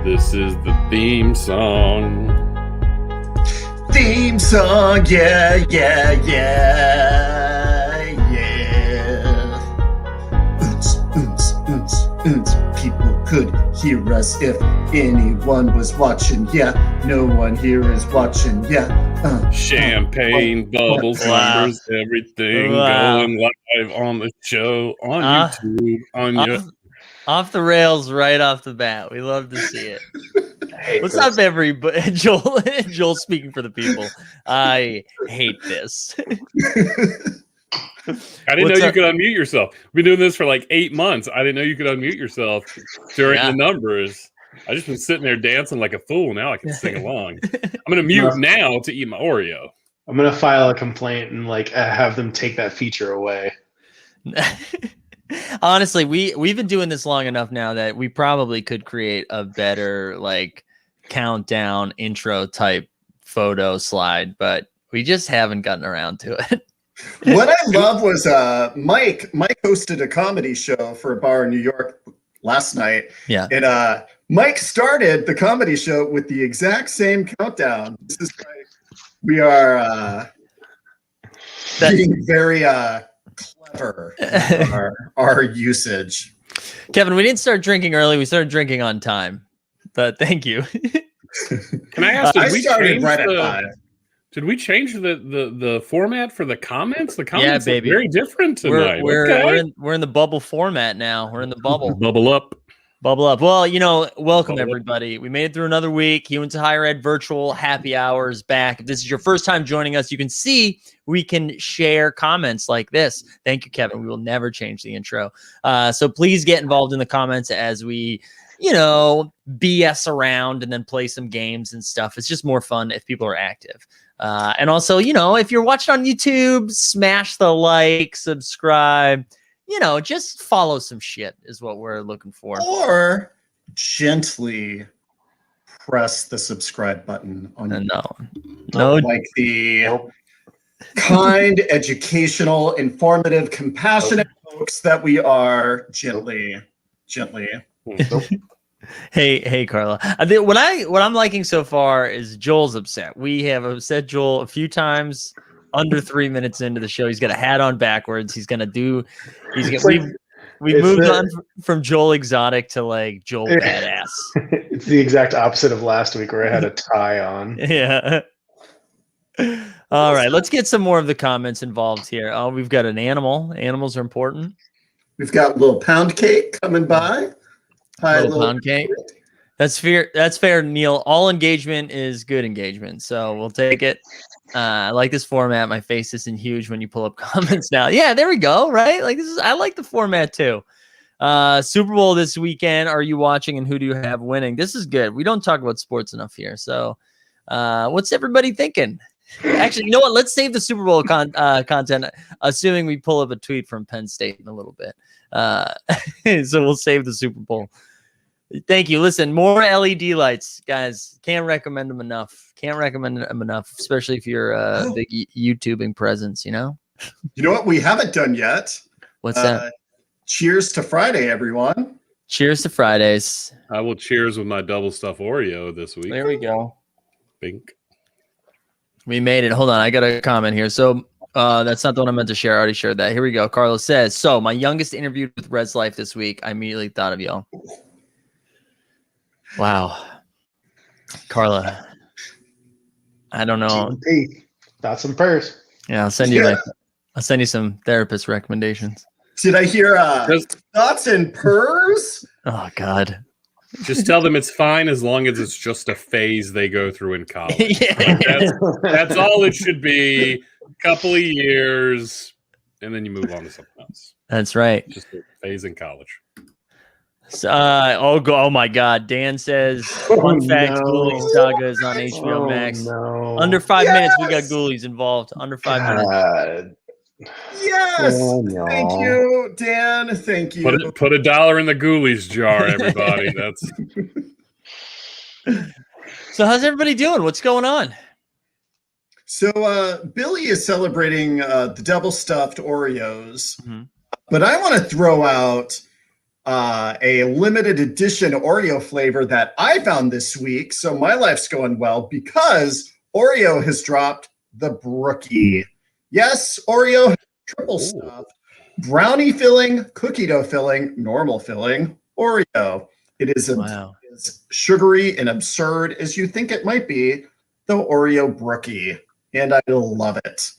This is the theme song. Theme song, yeah, yeah, yeah, yeah. Oons, oons, oons, oons. People could hear us if anyone was watching. Yeah, no one here is watching. Yeah. Champagne, bubbles, Wow. numbers, everything Wow. going live on the show, on YouTube, on your... Off the rails right off the bat. We love to see it. What's this. up, everybody? Joel speaking for the people. I hate this. I didn't know you could unmute yourself. We've been doing this for like 8 months. I didn't know you could unmute yourself during the numbers. I just been sitting there dancing like a fool. Now I can sing along. I'm going to mute now to eat my Oreo. I'm going to file a complaint and have them take that feature away. Honestly, we've been doing this long enough now that we probably could create a better countdown intro type photo slide, but we just haven't gotten around to it. What I love was Mike hosted a comedy show for a bar in New York last night. Yeah. And Mike started the comedy show with the exact same countdown. This is like, we are being very clever in our usage. Kevin, we didn't start drinking early. We started drinking on time. But thank you. Can I ask? I started right at 5. Did we change the format for the comments? The comments are very different tonight. We're in the bubble format now. We're in the bubble. Bubble up. Bubble up. Well, welcome everybody. We made it through another week. Humans to Higher Ed virtual happy hours back. If this is your first time joining us, you can see we can share comments like this. Thank you, Kevin. We will never change the intro. So please get involved in the comments as we, BS around and then play some games and stuff. It's just more fun if people are active. And also, if you're watching on YouTube, smash the like, subscribe. Just follow some shit is what we're looking for. Or gently press the subscribe button on no, like the kind, educational, informative, compassionate folks that we are. Gently. Hey, Carla. I think what I'm liking so far is Joel's upset. We have upset Joel a few times. Under 3 minutes into the show, he's got a hat on backwards. We've moved on from Joel Exotic to Joel Badass. It's the exact opposite of last week where I had a tie on. Yeah. All right, let's get some more of the comments involved here. Oh, we've got an animal. Animals are important. We've got little pound cake coming by. Hi, little pound cake. That's fair, Neil. All engagement is good engagement, so we'll take it. I like this format. My face isn't huge when you pull up comments now. Yeah, there we go. Right, I like the format too. Super Bowl this weekend. Are you watching, and who do you have winning? This is good. We don't talk about sports enough here. So, what's everybody thinking? Actually, you know what? Let's save the Super Bowl content, assuming we pull up a tweet from Penn State in a little bit. So we'll save the Super Bowl. Thank you. Listen, more LED lights, guys. Can't recommend them enough. Especially if you're a big YouTubing presence, You know what we haven't done yet? What's that? Cheers to Friday, everyone. Cheers to Fridays. I will cheers with my double stuffed Oreo this week. There we go. Bink. We made it. Hold on. I got a comment here. So that's not the one I meant to share. I already shared that. Here we go. Carlos says, so my youngest interviewed with Red's Life this week. I immediately thought of y'all. Wow. Carla. I don't know. Thoughts and prayers. Yeah, I'll send you some therapist recommendations. Did I hear thoughts and purrs? Oh God. Just tell them it's fine as long as it's just a phase they go through in college. That's all it should be. Couple of years, and then you move on to something else. That's right. Just a phase in college. So, oh my God! Dan says, "Fun fact: Ghoulie Saga is on HBO Max. Under 5 minutes, we got Ghoulies involved. Under 5 minutes. Yes. Thank you, Dan. Thank you. Put $1 in the Ghoulies jar, everybody. That's. So, how's everybody doing? What's going on? So, Billy is celebrating the double stuffed Oreos, but I want to throw out a limited edition Oreo flavor that I found this week. So my life's going well because Oreo has dropped the Brookie. Yes, Oreo has triple stuff. Brownie filling, cookie dough filling, normal filling, Oreo. It is as sugary and absurd as you think it might be, the Oreo Brookie. And I love it.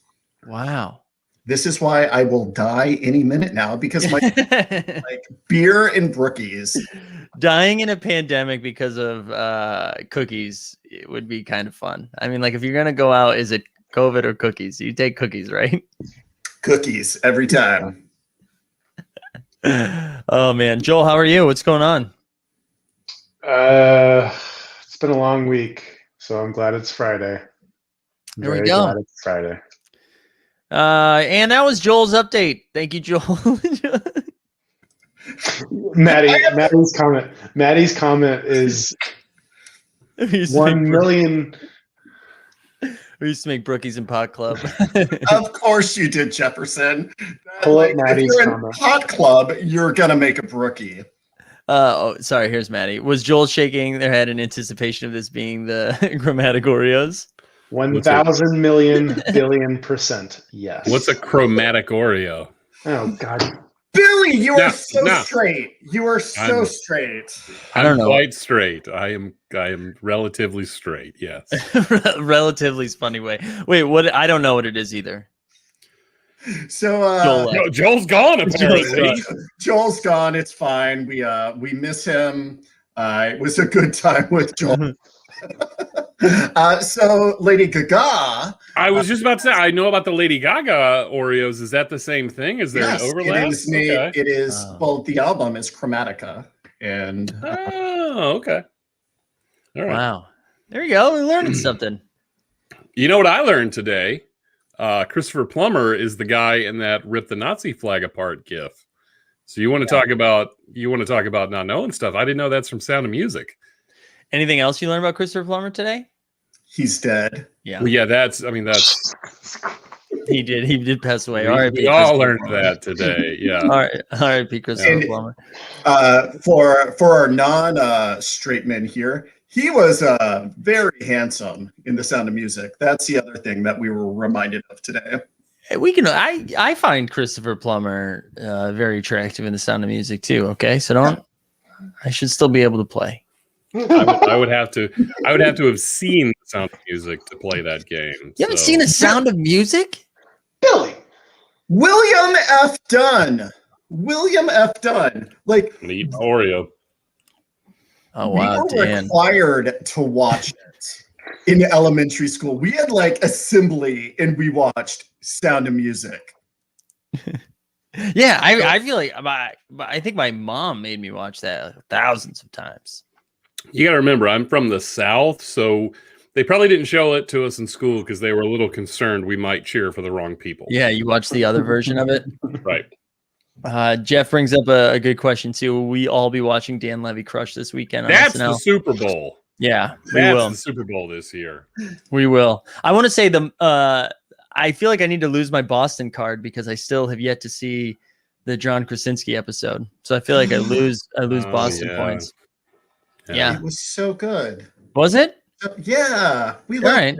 Wow. This is why I will die any minute now because my like beer and Brookies. Dying in a pandemic because of cookies, it would be kind of fun. I mean, like if you're gonna go out, is it COVID or cookies? You take cookies, right? Cookies every time. Oh man, Joel, how are you? What's going on? It's been a long week, so I'm glad it's Friday. There we go. Glad it's Friday. And that was Joel's update. Thank you, Joel. Maddie's comment is 1 million. We used to make Brookies in Pot Club. Of course you did, Jefferson. Pull up Maddie's if you're in comment. Pot Club, you're gonna make a Brookie. Oh, sorry. Here's Maddie. Was Joel shaking their head in anticipation of this being the Grammatic Oreos? 1,000 million billion %. Yes. What's a chromatic Oreo? Oh God. Billy, you are so straight. You are so straight. I don't know. Quite straight. I am relatively straight. Yes. Relatively funny way. Wait, what? I don't know what it is either. So Joel's gone apparently. Joel's gone. It's fine. We miss him. It was a good time with Joel. So Lady Gaga. I was just about to say, I know about the Lady Gaga Oreos. Is that the same thing? Is there an overlap? It is. Well, the album is Chromatica, and okay. All right. Wow. There you go. We're learning something. You know what I learned today? Christopher Plummer is the guy in that "Rip the Nazi Flag Apart" gif. So you want to talk about not knowing stuff? I didn't know that's from Sound of Music. Anything else you learned about Christopher Plummer today? He's dead. Yeah. Well, yeah, that's he did pass away. We all learned that today. Yeah. R.I.P. Christopher Plummer. For our non-straight men here, he was very handsome in The Sound of Music. That's the other thing that we were reminded of today. I find Christopher Plummer very attractive in The Sound of Music too. Okay, so I should still be able to play. I would have to have seen The Sound of Music to play that game. You haven't seen The Sound of Music? Billy. William F. Dunn. Like Need Oreo. Oh wow, we were required to watch it in elementary school. We had like assembly and we watched Sound of Music. Yeah, I feel like I think my mom made me watch that thousands of times. You got to remember, I'm from the South, so they probably didn't show it to us in school because they were a little concerned we might cheer for the wrong people. Yeah, you watched the other version of it? Right. Jeff brings up a good question, too. Will we all be watching Dan Levy Crush this weekend on That's SNL? the Super Bowl. Yeah, we will. That's the Super Bowl this year. We will. I want to say I feel like I need to lose my Boston card because I still have yet to see the John Krasinski episode. So I feel like I lose Boston points. Yeah. It was so good. Was it? Yeah. We loved it.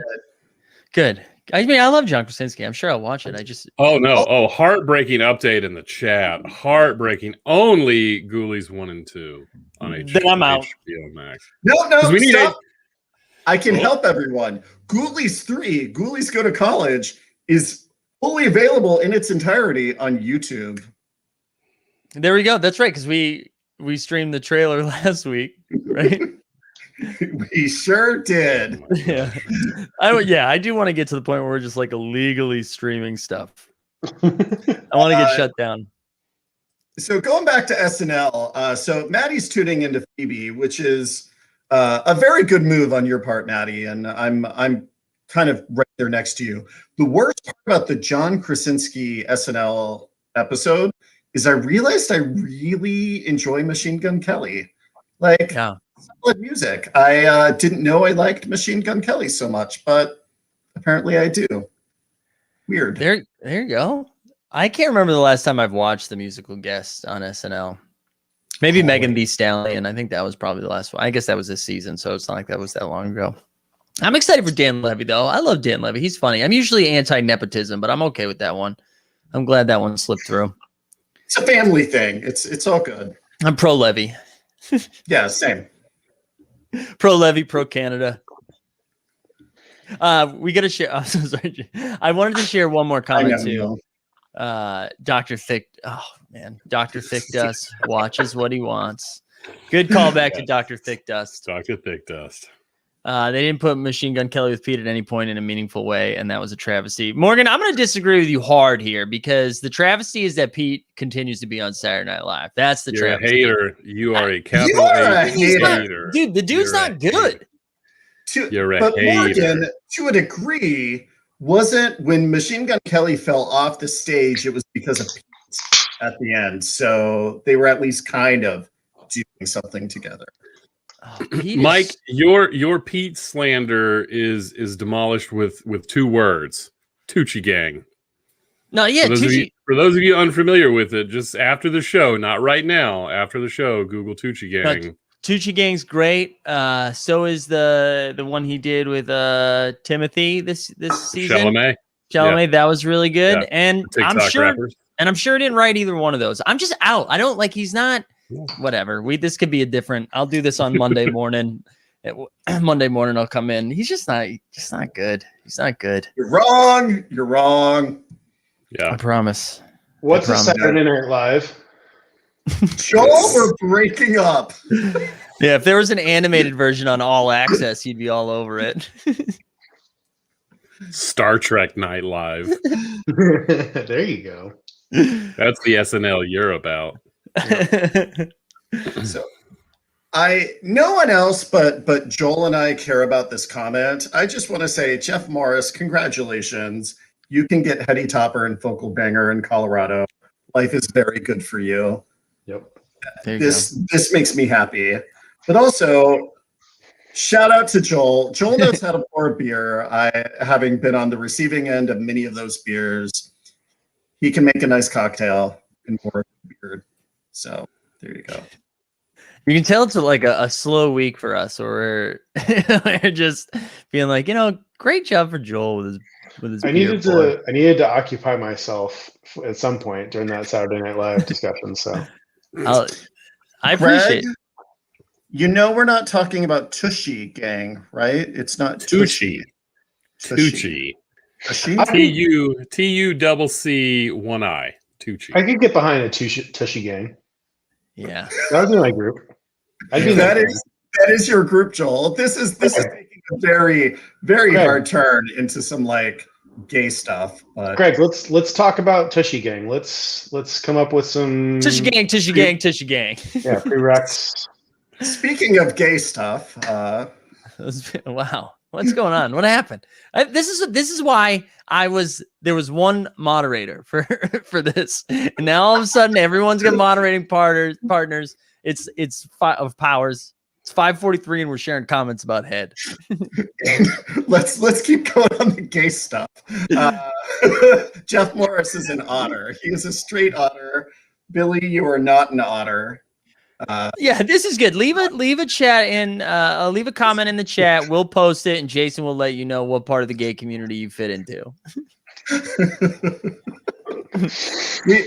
Good. I mean, I love John Krasinski. I'm sure I'll watch it. Heartbreaking update in the chat. Heartbreaking. Only Ghoulies 1 and 2 on HBO. Then I'm out. HBO Max. No, stop. I can help everyone. Ghoulies 3, Ghoulies Go to College, is fully available in its entirety on YouTube. There we go. That's right, because we streamed the trailer last week, right? We sure did. Yeah. I do want to get to the point where we're just like illegally streaming stuff. I want to get shut down. So going back to SNL, so Maddie's tuning into Phoebe, which is a very good move on your part, Maddie, and I'm kind of right there next to you. The worst part about the John Krasinski SNL episode is I realized I really enjoy Machine Gun Kelly. Like, solid music. I didn't know I liked Machine Gun Kelly so much, but apparently I do. Weird. There you go. I can't remember the last time I've watched The Musical Guest on SNL. Maybe Megan Thee Stallion. I think that was probably the last one. I guess that was this season, so it's not like that was that long ago. I'm excited for Dan Levy, though. I love Dan Levy. He's funny. I'm usually anti-nepotism, but I'm okay with that one. I'm glad that one slipped through. It's a family thing. It's all good. I'm pro Levy. Yeah, same. Pro Levy, pro Canada. We got to share. I'm so sorry. I wanted to share one more comment too. Dr. Thick. Oh man, Dr. Thick Dust watches what he wants. Good callback to Dr. Thick Dust. Dr. Thick Dust. They didn't put Machine Gun Kelly with Pete at any point in a meaningful way, and that was a travesty. Morgan, I'm going to disagree with you hard here because the travesty is that Pete continues to be on Saturday Night Live. That's the travesty. You're a hater. You are a capital A hater. Dude, the dude's not good. You're a but hater. Morgan, to a degree, wasn't when Machine Gun Kelly fell off the stage, it was because of Pete at the end. So they were at least kind of doing something together. Oh, Mike, your Pete slander is demolished with 2 words: Tucci Gang. No, yeah, for those of you unfamiliar with it, just after the show, not right now. After the show, Google Tucci Gang. Tucci Gang's great. So is the one he did with Timothy this season. Chalamet. Yeah. That was really good. Yeah. And I'm sure rappers. And I'm sure he didn't write either one of those. I'm just out. I don't like he's not whatever. This could be a different. I'll do this on Monday morning. Monday morning I'll come in. He's just not good. He's not good. You're wrong. You're wrong. Yeah. I promise. What's a Saturday Night Live? Joel, we're breaking up. Yeah, if there was an animated version on All Access, you'd be all over it. Star Trek Night Live. There you go. That's the SNL you're about. So, no one else but Joel and I care about this comment. I just want to say, Jeff Morris, congratulations. You can get Heady Topper and Focal Banger in Colorado. Life is very good for you. Yep. This makes me happy. But also, shout out to Joel. Joel knows how to pour beer. Having been on the receiving end of many of those beers, he can make a nice cocktail and pour beer. So there you go. You can tell it's like a slow week for us, or we're just being like, great job for Joel with his. I needed to occupy myself at some point during that Saturday Night Live discussion. So I appreciate. Greg, we're not talking about Tushy Gang, right? It's not Tucci. Tucci. TUCC 1 I. Tucci. I could get behind a Tushy Gang. Yeah, that would be my group. That is your group, Joel. This is taking a very, very hard turn into some gay stuff. But Greg, let's talk about Tushy Gang. Let's come up with some Tushy Gang. Yeah, prereqs. Speaking of gay stuff, wow, what's going on? What happened? This is why there was one moderator for this, and now all of a sudden everyone's got moderating partners. It's of powers. It's 5:43 and we're sharing comments about head. let's keep going on the gay stuff. Jeff Morris is an otter. He is a straight otter. Billy, you are not an otter. Yeah, this is good. Leave a chat in. Leave a comment in the chat. We'll post it, and Jason will let you know what part of the gay community you fit into.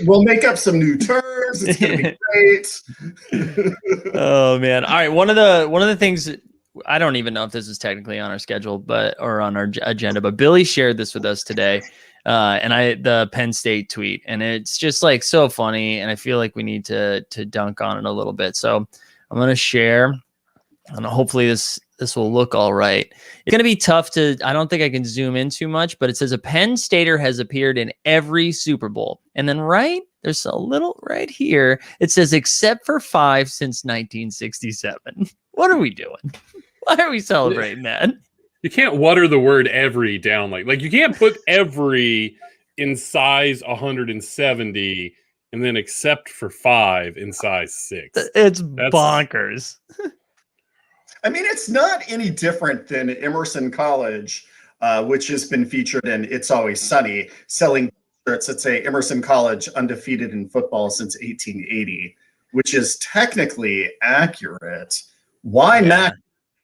We'll make up some new terms. It's gonna be great. Oh man! All right, one of the things, I don't even know if this is technically on our schedule, or on our agenda, but Billy shared this with us today, and the Penn State tweet, and it's just so funny, and I feel like we need to dunk on it a little bit. So I'm gonna share, and hopefully this will look all right. It's going to be tough I don't think I can zoom in too much, but it says a Penn Stater has appeared in every Super Bowl. And then there's a little right here. It says, except for 5 since 1967. What are we doing? Why are we celebrating that? You can't water the word every down. Like you can't put every in size 170 and then except for 5 in size 6. That's bonkers. I mean, it's not any different than Emerson College, which has been featured in It's Always Sunny, selling shirts that say Emerson College undefeated in football since 1880, which is technically accurate. Why not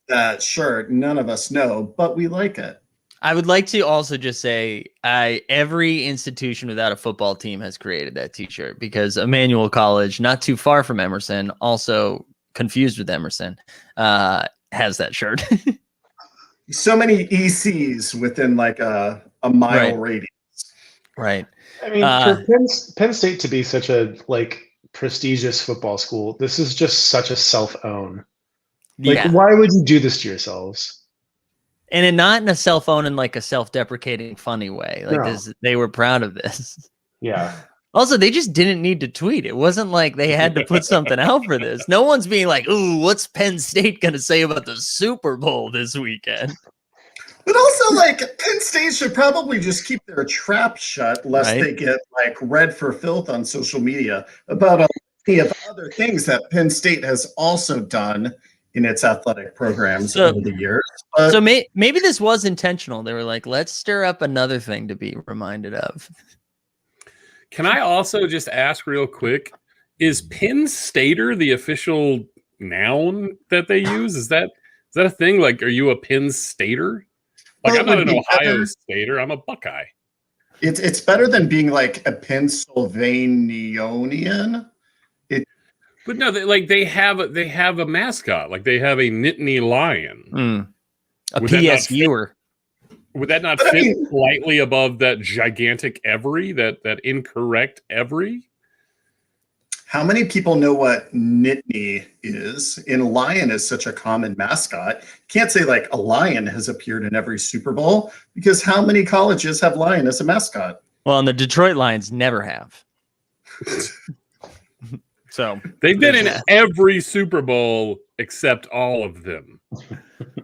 that shirt? None of us know, but we like it. I would like to also just say every institution without a football team has created that t-shirt, because Emmanuel College, not too far from Emerson, also confused with Emerson, has that shirt. So many ECs within like a mile radius. Right. I mean, for Penn State to be such a like prestigious football school, this is just such a self-own. Like, why would you do this to yourselves? And not in a self-own and like a self-deprecating, funny way. Like they were proud of this. Yeah. Also, they just didn't need to tweet. It wasn't like they had to put something out for this. No one's being like, "Ooh, what's Penn State going to say about the Super Bowl this weekend?" But also, like, Penn State should probably just keep their trap shut, lest they get like read for filth on social media about a lot of other things that Penn State has also done in its athletic programs over the years. So maybe this was intentional. They were like, let's stir up another thing to be reminded of. Can I also just ask real quick, is Penn Stater the official noun that they use? Is that a thing? Like, are you a Penn Stater? Like, I'm not an Ohio Stater. I'm a Buckeye. It's better than being like a Pennsylvanian. But no, they have a mascot. Like, they have a Nittany lion. A PSUer. Would that not fit slightly above that gigantic Every, that incorrect Every? How many people know what Nittany is? And lion is such a common mascot. Can't say like a lion has appeared in every Super Bowl, because how many colleges have lion as a mascot? Well, and the Detroit Lions never have. So they've been in every Super Bowl except all of them.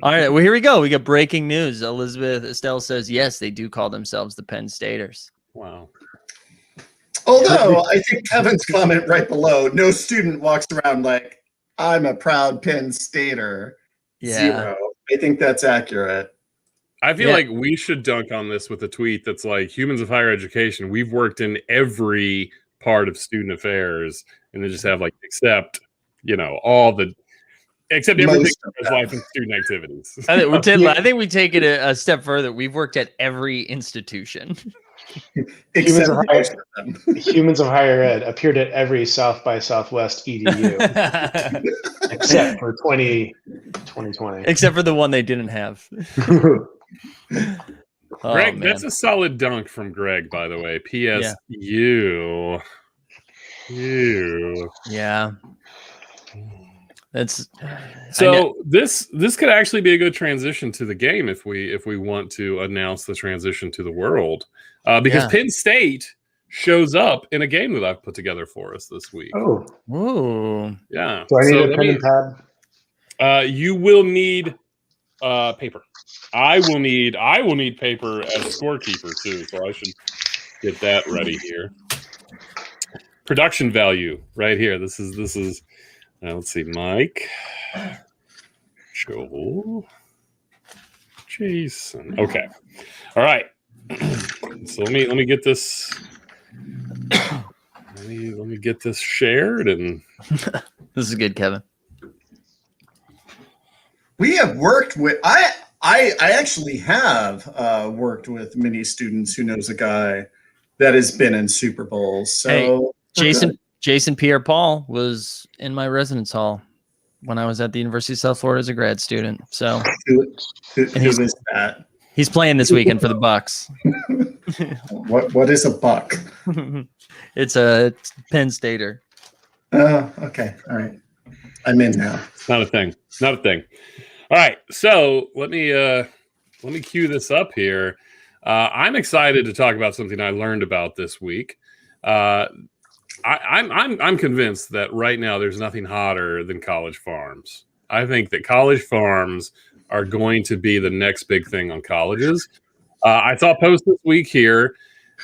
All right, well, here we go. We got breaking news. Elizabeth Estelle says, yes, they do call themselves the Penn Staters. Wow. Although, I think Kevin's comment right below, no student walks around like, I'm a proud Penn Stater. Yeah. 0. I think that's accurate. I feel like we should dunk on this with a tweet that's like, humans of higher education, we've worked in every part of student affairs, and then just have like, except everything as life and student activities. I think we take it a step further. We've worked at every institution. Humans of higher ed appeared at every South by Southwest EDU, except for 2020. Except for the one they didn't have. Greg, that's a solid dunk from Greg, by the way. P.S. You. Yeah. That's so. This could actually be a good transition to the game if we want to announce the transition to the world, because Penn State shows up in a game that I've put together for us this week. Oh, yeah. Do I need a pen and pad? You will need paper. I will need paper as scorekeeper too, so I should get that ready here. Production value right here. This is. Let's see, Mike, Joel, Jason. Okay, all right. So let me get this. Let me get this shared, and this is good, Kevin. We have worked with. I actually have worked with many students who knows a guy that has been in Super Bowls. So Jason Pierre-Paul was in my residence hall when I was at the University of South Florida as a grad student. So who is that? He's playing this weekend for the Bucks. What is a Buck? It's a Penn Stater. Oh, okay. All right. I'm in now. Not a thing. All right. So let me cue this up here. I'm excited to talk about something I learned about this week. I'm convinced that right now there's nothing hotter than college farms. I think that college farms are going to be the next big thing on colleges. I saw a post this week here.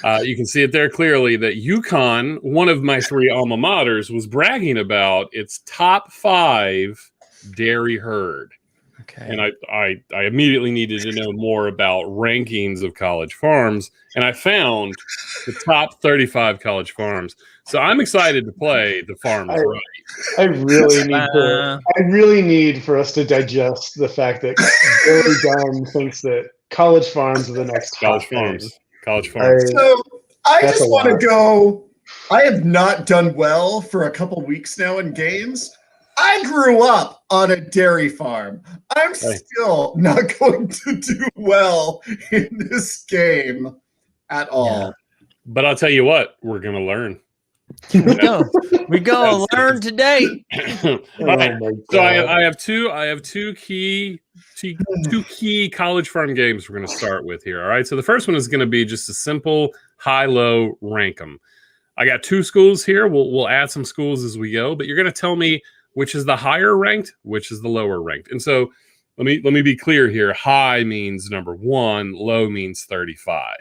You can see it there clearly that UConn, one of my 3 alma maters, was bragging about its top 5 dairy herd. Okay. And I immediately needed to know more about rankings of college farms, and I found the top 35 college farms. So I'm excited to play the farms right. I really need for us to digest the fact that Billy Dunn thinks that college farms are the next college hot farms. thing. College farms. So I just want to go. I have not done well for a couple weeks now in games. I grew up on a dairy farm. I'm still not going to do well in this game at all. Yeah. But I'll tell you what, we're going to learn. We go learn today. All right. So I have two key college farm games we're going to start with here. All right. So the first one is going to be just a simple high-low rank 'em. I got two schools here. We'll add some schools as we go, but you're going to tell me which is the higher ranked, which is the lower ranked. And so let me be clear here. High means number 1, low means 35.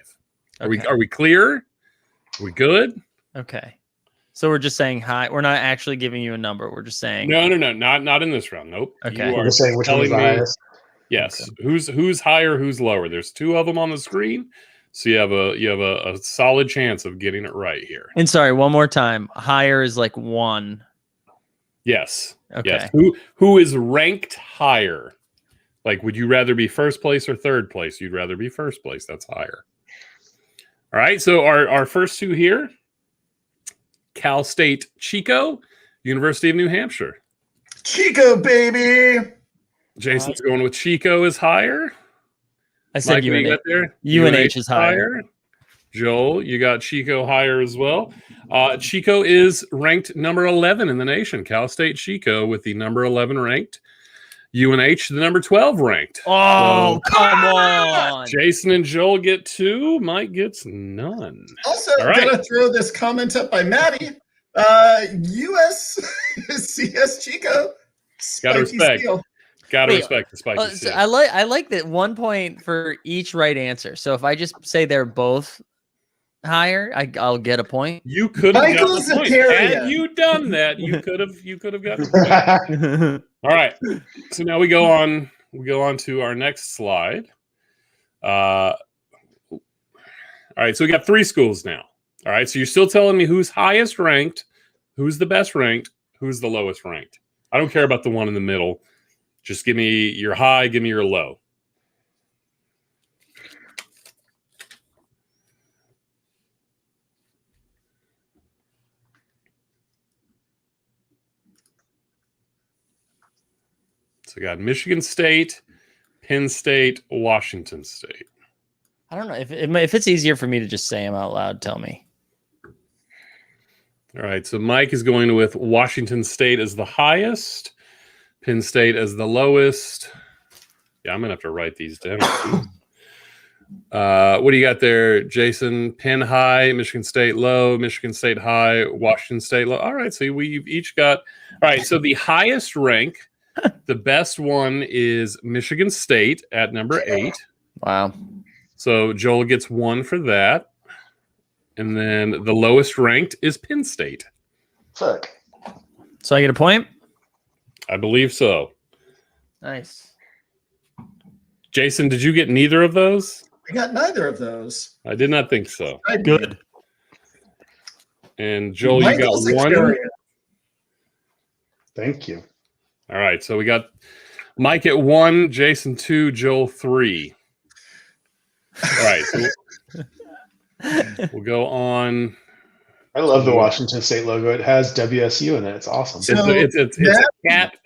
Are we clear? Are we good? Okay. So we're just saying high. We're not actually giving you a number. We're just saying no, not in this round. Nope. Okay. You are just saying which one is the highest. Yes. Okay. Who's higher, who's lower? There's two of them on the screen. So you have a solid chance of getting it right here. And sorry, one more time. Higher is like 1. Yes. Okay. Yes. Who is ranked higher? Like, would you rather be first place or third place? You'd rather be first place. That's higher. All right. So our first two here, Cal State Chico, University of New Hampshire. Chico, baby. Jason's going with Chico is higher. I said UNH. UNH is higher. Joel, you got Chico higher as well. Chico is ranked number 11 in the nation. Cal State Chico with the number 11 ranked. UNH, the number 12 ranked. Oh, so, come on. Jason and Joel get 2. Mike gets none. Also, gonna throw this comment up by Maddie. USCS Chico. Gotta respect. Steal. Gotta respect the spiky so I like that 1 point for each right answer. So if I just say they're both higher, I'll get a point. You could have gotten a point. Had you done that, you could have gotten a point. All right. So now we go on to our next slide. All right, so we got 3 schools now. All right, so you're still telling me who's highest ranked, who's the best ranked, who's the lowest ranked. I don't care about the one in the middle. Just give me your high, give me your low. So we got Michigan State, Penn State, Washington State. I don't know. If it's easier for me to just say them out loud, tell me. All right, so Mike is going with Washington State as the highest, Penn State as the lowest. Yeah, I'm going to have to write these down. What do you got there, Jason? Penn high, Michigan State low, Michigan State high, Washington State low. All right, so we've each got... All right, so the highest rank, the best one is Michigan State at number 8. Wow. So Joel gets 1 for that. And then the lowest ranked is Penn State. Fuck. So I get a point? I believe so. Nice. Jason, did you get neither of those? I got neither of those. I did not think so. Good. And Joel, you got 1. Thank you. All right, so we got Mike at 1, Jason 2, Joel 3. All right, so we'll go on. I love the Washington State logo. It has WSU in it. It's awesome. So it's a cat.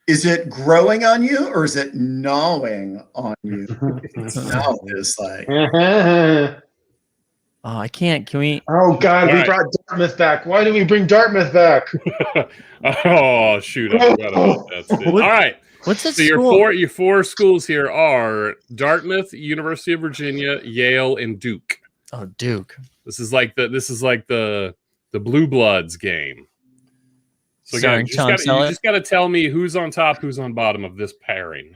Is it growing on you or is it gnawing on you? No, it's like. Oh, I can't. Can we? Oh God, we brought Dartmouth back. Why did we bring Dartmouth back? Oh shoot! I forgot about that. All right. What's that? So your four schools here are Dartmouth, University of Virginia, Yale, and Duke. Oh, Duke. This is like the Blue Bloods game. So again, you just got to tell me who's on top, who's on bottom of this pairing.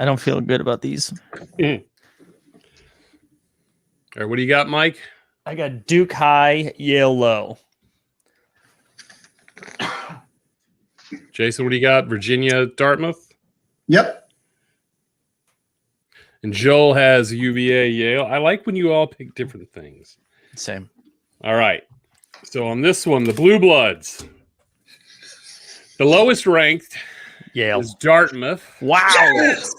I don't feel good about these. All right, what do you got, Mike? I got Duke high, Yale low. Jason, what do you got? Virginia, Dartmouth? Yep. And Joel has UVA, Yale. I like when you all pick different things. Same. All right. So on this one, the Blue Bloods. The lowest ranked Yale is Dartmouth. Wow. Yes!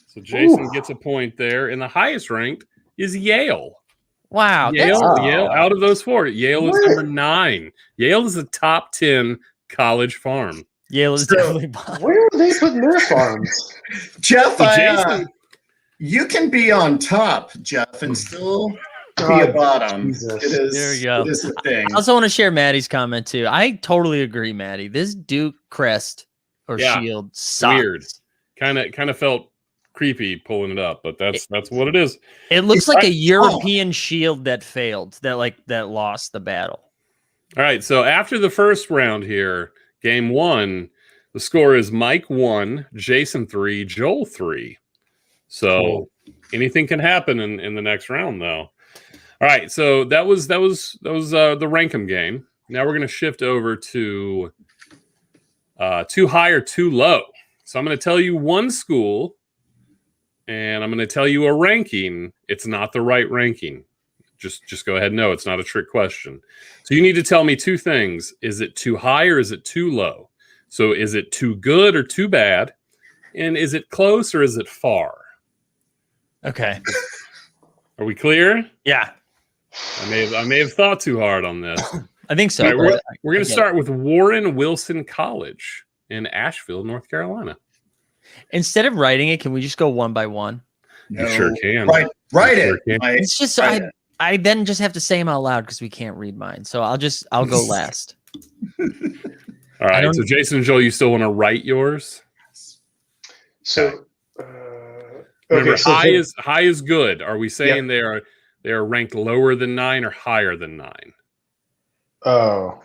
So Jason gets a point there. And the highest ranked is Yale. Wow. Yale out of those four. Yale is number 9. Yale is a top 10 college farm. Yale is definitely bottom. Where are they putting their farms? Jeff, So Jason, you can be on top, Jeff, and still be a bottom. Jesus. It is, There you go. It is a thing. I also want to share Maddie's comment too. I totally agree, Maddie. This Duke crest or shield sucks. Weird. Kind of felt creepy pulling it up, but that's what it is. It looks like a European shield that failed, that lost the battle. All right, so after the first round here, game 1, the score is Mike 1, Jason 3, Joel 3. So anything can happen in the next round, though. All right, so that was the Rankum game. Now we're going to shift over to too high or too low. So I'm going to tell you one school, and I'm going to tell you a ranking. It's not the right ranking. Just go ahead and know it's not a trick question. So you need to tell me two things. Is it too high or is it too low? So is it too good or too bad? And is it close or is it far? Okay. Are we clear? Yeah. I may have thought too hard on this. I think so. Right, we're going to start with Warren Wilson College in Asheville, North Carolina. Instead of writing it, can we just go one by one? You sure can. Write You it. sure It's just I then just have to say them out loud because we can't read mine. So I'll go last. All right. So Jason and Joel, you still want to write yours? So remember, okay, high is good. Are we saying they are ranked lower than 9 or higher than 9? Oh,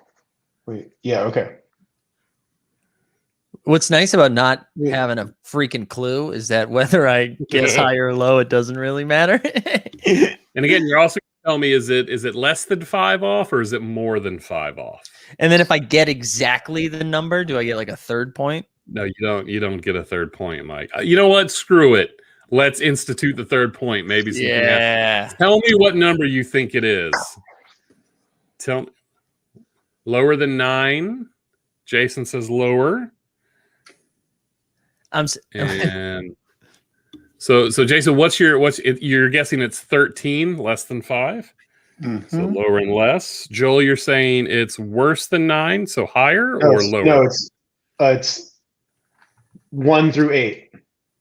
wait. Yeah. Okay. What's nice about not having a freaking clue is that whether I guess high or low, it doesn't really matter. And again, you're also going to tell me, is it less than 5 off or is it more than 5 off? And then if I get exactly the number, do I get like a third point? No, you don't. You don't get a third point, Mike. You know what? Screw it. Let's institute the third point. Maybe something happens. Tell me what number you think it is. Tell me. Lower than 9. Jason says lower. And so Jason, you're guessing it's 13, less than 5. Mm-hmm. So lower and less. Joel, you're saying it's worse than 9, so higher or lower? No, it's 1 through 8.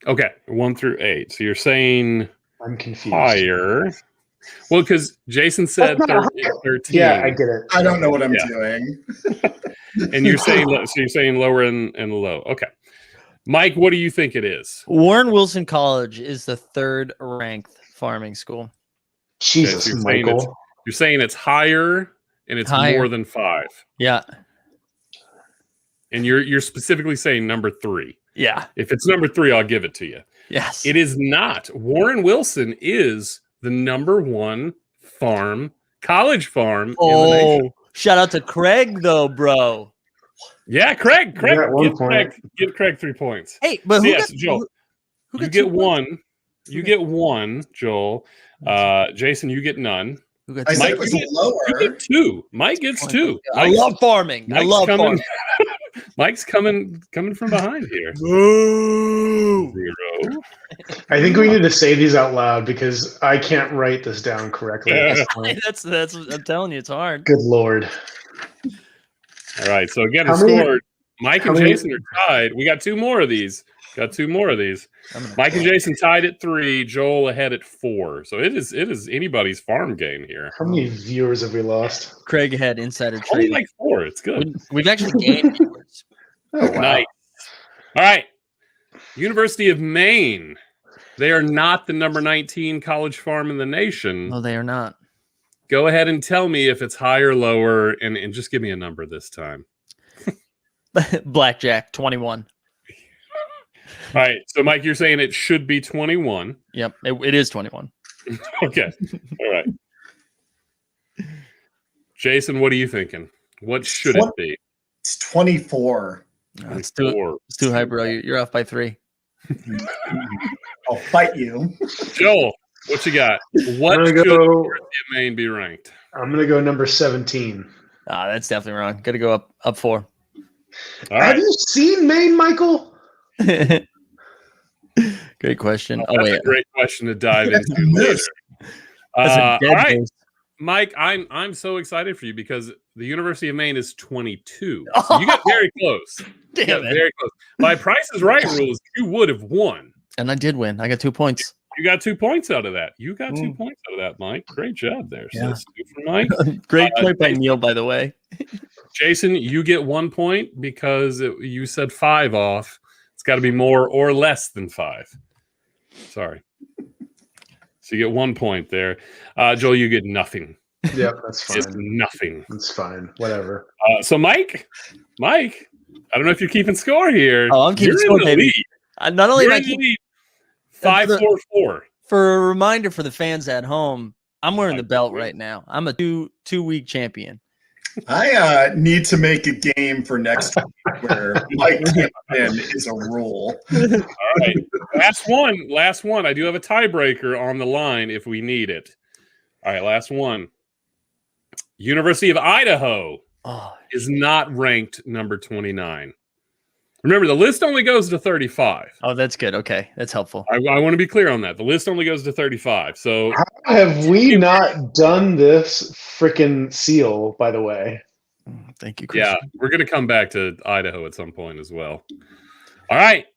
Okay, 1 through 8. So you're saying I'm confused. Higher. Well, because Jason said 13. Yeah, I get it. I don't know what I'm doing. And you're saying lower and low. Okay. Mike, what do you think it is? Warren Wilson College is the 3rd ranked farming school. Jesus, so Michael. You're saying it's higher and it's more than 5. Yeah. And you're specifically saying number 3. Yeah. If it's number 3, I'll give it to you. Yes. It is not. Warren Wilson is the number 1 college farm in the nation. Shout out to Craig though, bro. Yeah, Craig. Give Craig 3 points. Hey, but Joel, you get 1. You get 1, Joel. Jason, you get none. I said it was lower. You get 2. Mike gets 2. I love farming. Farming. Mike's coming from behind here. Boo. 0. I think we need to say these out loud because I can't write this down correctly. That's I'm telling you, it's hard. Good Lord. All right. So again, the score, Mike and Jason are tied. We got 2 more of these. Mike and Jason tied at 3. Joel ahead at 4. So it is anybody's farm game here. How many viewers have we lost? Craig had insider Only trading. like 4. It's good. We've actually gained viewers. Oh, wow. Nice. All right. University of Maine. They are not the number 19 college farm in the nation. No, they are not. Go ahead and tell me if it's higher or lower, and just give me a number this time. Blackjack, 21. All right. So, Mike, you're saying it should be 21. Yep, it is 21. Okay. All right. Jason, what are you thinking? What should it be? It's 24. No, it's too high, bro. You're off by 3. I'll fight you. Joel, what you got? What should the University of Maine be ranked? I'm going to go number 17. That's definitely wrong. Got to go up 4. All right. Have you seen Maine, Michael? Great question. That's a great question to dive into later. All right, Mike, I'm so excited for you because the University of Maine is 22. So you got very close. Damn it. Very close. By Price is Right rules, you would have won. And I did win. I got 2 points. You got 2 points out of that. You got 2 points out of that, Mike. Great job there. So that's 2 for Mike. Great point by Neil, by the way. Jason, you get 1 point because you said 5 off. It's got to be more or less than 5. Sorry. So you get 1 point there. Joel, you get nothing. Yep, that's fine. It's nothing. It's fine. Whatever. So Mike, I don't know if you're keeping score here. Oh, I'm keeping score, baby. Not only am I keeping 5-4-4. For a reminder for the fans at home, I'm wearing the belt right now. I'm a two-week champion. I need to make a game for next week where Mike in is a rule. All right. Last one. I do have a tiebreaker on the line if we need it. All right, last one. University of Idaho is not ranked number 29. Remember, the list only goes to 35. Oh, that's good. Okay, that's helpful. I want to be clear on that. The list only goes to 35. So how have we not done this freaking seal, by the way? Thank you, Christian. Yeah, we're going to come back to Idaho at some point as well. All right.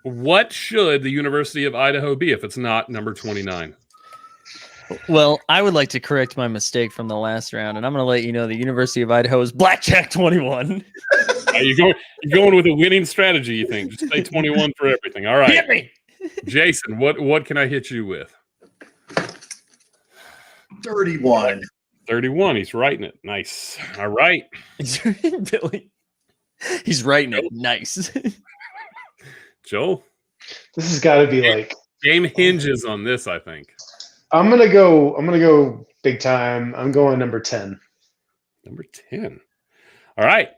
What should the University of Idaho be if it's not number 29? Well, I would like to correct my mistake from the last round, and I'm going to let you know the University of Idaho is Blackjack 21. You're going with a winning strategy, you think? Just say 21 for everything. All right. Hit me. Jason, what can I hit you with? 31. 31. He's writing it. Nice. All right. Billy. He's writing it. Nice. Joel? This has got to be like game hinges on this, I think. I'm gonna go big time. I'm going number 10. Number 10. All right.